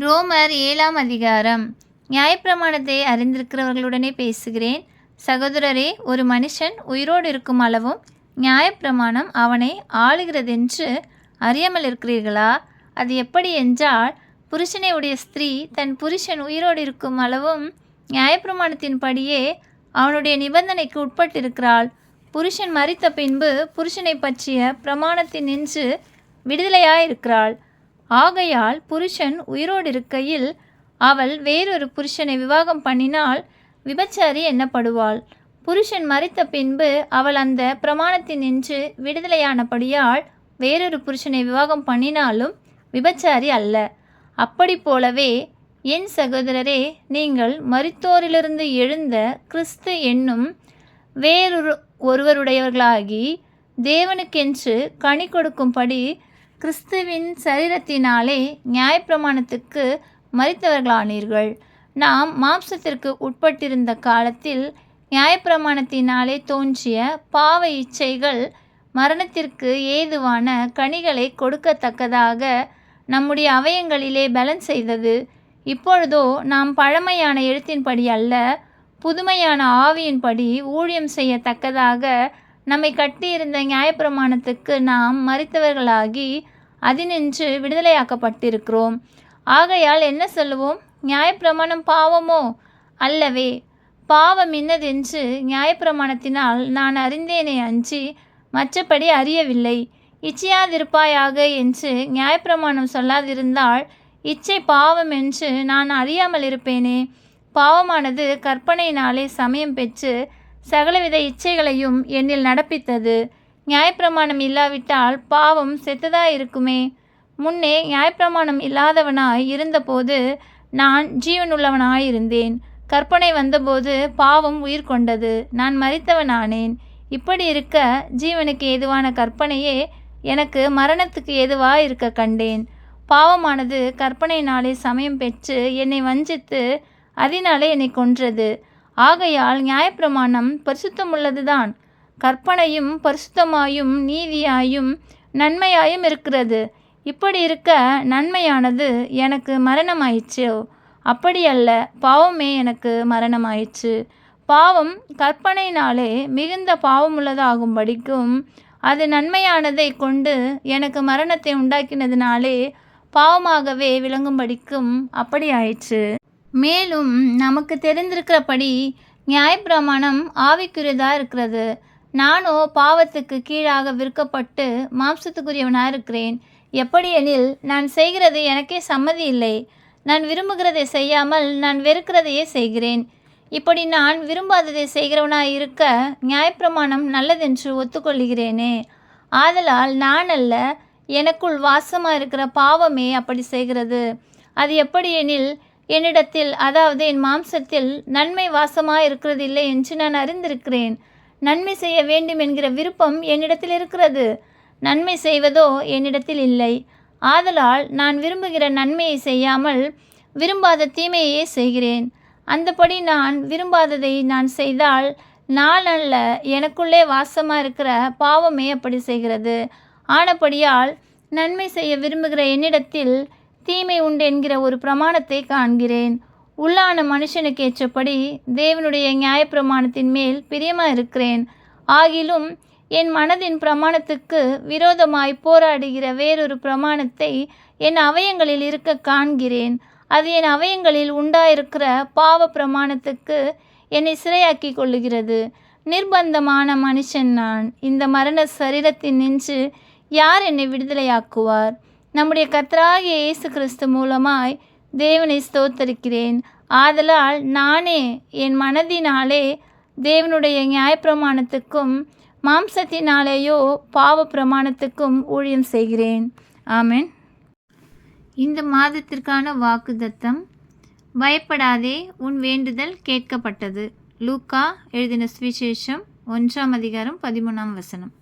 ரோமர் 7ஆம் அதிகாரம். நியாயப்பிரமாணத்தை அறிந்திருக்கிறவர்களுடனே பேசுகிறேன். சகோதரரே, ஒரு மனுஷன் உயிரோடு இருக்கும் அளவும் நியாயப்பிரமாணம் அவனை ஆளுகிறதென்று அறியாமல் இருக்கிறீர்களா? அது எப்படி என்றால், புருஷனை உடைய ஸ்திரீ தன் புருஷன் உயிரோடு இருக்கும் அளவும் நியாயப்பிரமாணத்தின்படியே அவனுடைய நிபந்தனைக்கு உட்பட்டிருக்கிறாள். புருஷன் மரித்த பின்பு புருஷனை பற்றிய பிரமாணத்தினின்று விடுதலையாயிருக்கிறாள். ஆகையால் புருஷன் உயிரோடு இருக்கையில் அவள் வேறொரு புருஷனை விவாகம் பண்ணினால் விபச்சாரி எண்ணப்படுவாள். புருஷன் மரித்த பின்பு அவள் அந்த பிரமாணத்தினின்று விடுதலையானபடியால் வேறொரு புருஷனை விவாகம் பண்ணினாலும் விபச்சாரி அல்ல. அப்படி போலவே என் சகோதரரே, நீங்கள் மரித்தோரிலிருந்து எழுந்த கிறிஸ்து என்னும் ஒருவருடையவர்களாகி தேவனுக்கென்று கனி கொடுக்கும்படி கிறிஸ்துவின் சரீரத்தினாலே நியாயப்பிரமாணத்துக்கு மரித்தவர்களானீர்கள். நாம் மாம்சத்திற்கு உட்பட்டிருந்த காலத்தில் நியாயப்பிரமாணத்தினாலே தோன்றிய பாவ இச்சைகள் மரணத்திற்கு ஏதுவான கனிகளை கொடுக்கத்தக்கதாக நம்முடைய அவயங்களிலே பலன் செய்தது. இப்பொழுதோ நாம் பழமையான எழுத்தின்படி அல்ல, புதுமையான ஆவியின்படி ஊழியம் செய்யத்தக்கதாக நம்மை கட்டியிருந்த நியாயப்பிரமாணத்துக்கு நாம் மரித்தவர்களாகி அதினின்று விடுதலையாக்கப்பட்டிருக்கிறோம். ஆகையால் என்ன சொல்லுவோம்? நியாயப்பிரமாணம் பாவமோ? அல்லவே. பாவம் இன்னதென்று நியாயப்பிரமாணத்தினால் நான் அறிந்தேனே அன்றி மற்றபடி அறியவில்லை. இச்சையாதிருப்பாயாக என்று நியாயப்பிரமாணம் சொல்லாதிருந்தால் இச்சை பாவம் என்று நான் அறியாமல் இருப்பேனே. பாவமானது கற்பனையினாலே சமயம் பெற்று சகலவித இச்சைகளையும் என்னில் நடப்பித்தது. நியாயப்பிரமாணம் இல்லாவிட்டால் பாவம் செத்ததாயிருக்குமே. முன்னே நியாயப்பிரமாணம் இல்லாதவனாய் இருந்தபோது நான் ஜீவனுள்ளவனாயிருந்தேன். கற்பனை வந்தபோது பாவம் உயிர் கொண்டது, நான் மரித்தவனானேன். இப்படி இருக்க ஜீவனுக்கு ஏதுவான கற்பனையே எனக்கு மரணத்துக்கு ஏதுவாக இருக்க கண்டேன். பாவமானது கற்பனையினாலே சமயம் பெற்று என்னை வஞ்சித்து அதனாலே என்னை கொன்றது. ஆகையால் நியாயப்பிரமாணம் பரிசுத்தமுள்ளதுதான். கற்பனையும் பரிசுத்தமாயும் நீதியாயும் நன்மையாயும் இருக்கிறது. இப்படி இருக்க நன்மையானது எனக்கு மரணமாயிற்று. அப்படியல்ல, பாவமே எனக்கு மரணமாயிற்று. பாவம் கற்பனையினாலே மிகுந்த பாவமுள்ளதாகும்படிக்கும் அது நன்மையானதை கொண்டு எனக்கு மரணத்தை உண்டாக்கினதினாலே பாவமாகவே விளங்கும்படிக்கும் அப்படி ஆயிற்று. மேலும் நமக்கு தெரிந்திருக்கிறபடி நியாயப்பிரமாணம் ஆவிக்குரியதாக இருக்கிறது. நானோ பாவத்துக்கு கீழாக விற்கப்பட்டு மாம்சத்துக்குரியவனாக இருக்கிறேன். எப்படியெனில், நான் செய்கிறது எனக்கே சம்மதி இல்லை. நான் விரும்புகிறதை செய்யாமல் நான் வெறுக்கிறதையே செய்கிறேன். இப்படி நான் விரும்பாததை செய்கிறவனாய் இருக்க நியாயப்பிரமாணம் நல்லதென்று ஒத்துக்கொள்கிறேனே. ஆதலால் நான் அல்ல, எனக்குள் வாசமாக இருக்கிற பாவமே அப்படி செய்கிறது. அது எப்படியெனில், என்னிடத்தில், அதாவது என் மாம்சத்தில் நன்மை வாசமாக இருக்கிறதில்லை என்று நான் அறிந்திருக்கிறேன். நன்மை செய்ய வேண்டும் என்கிற விருப்பம் என்னிடத்தில் இருக்கிறது, நன்மை செய்வதோ என்னிடத்தில் இல்லை. ஆதலால் நான் விரும்புகிற நன்மையை செய்யாமல் விரும்பாத தீமையே செய்கிறேன். அந்தபடி நான் விரும்பாததை நான் செய்தால் நான் அல்ல, எனக்குள்ளே வாசமாக இருக்கிற பாவமே அப்படி செய்கிறது. ஆனபடியால் நன்மை செய்ய விரும்புகிற என்னிடத்தில் தீமை உண்டு என்கிற ஒரு பிரமாணத்தை காண்கிறேன். உள்ளான மனுஷனுக்கு ஏற்றபடி தேவனுடைய நியாயப்பிரமாணத்தின் மேல் பிரியமாக இருக்கிறேன். ஆகிலும் என் மனதின் பிரமாணத்துக்கு விரோதமாய் போராடுகிற வேறொரு பிரமாணத்தை என் அவயங்களில் இருக்க காண்கிறேன். அது என் அவயங்களில் உண்டாயிருக்கிற பாவ பிரமாணத்துக்கு என்னை சிறையாக்கி கொள்ளுகிறது. நிர்பந்தமான மனுஷன் நான். இந்த மரண சரீரத்தின் நின்று யார் என்னை விடுதலையாக்குவார்? நம்முடைய கர்த்தராகிய இயேசு கிறிஸ்து மூலமாய் தேவனை ஸ்தோத்தரிக்கிறேன். ஆதலால் நானே என் மனதினாலே தேவனுடைய நியாயப்பிரமாணத்துக்கும் மாம்சத்தினாலேயோ பாவ பிரமாணத்துக்கும் ஊழியம் செய்கிறேன். ஆமென். இந்த மாதத்திற்கான வாக்குத்தத்தம்: பயப்படாதே, உன் வேண்டுதல் கேட்கப்பட்டது. லூக்கா எழுதின சுவிசேஷம் 1ஆம் அதிகாரம் 13ஆம் வசனம்.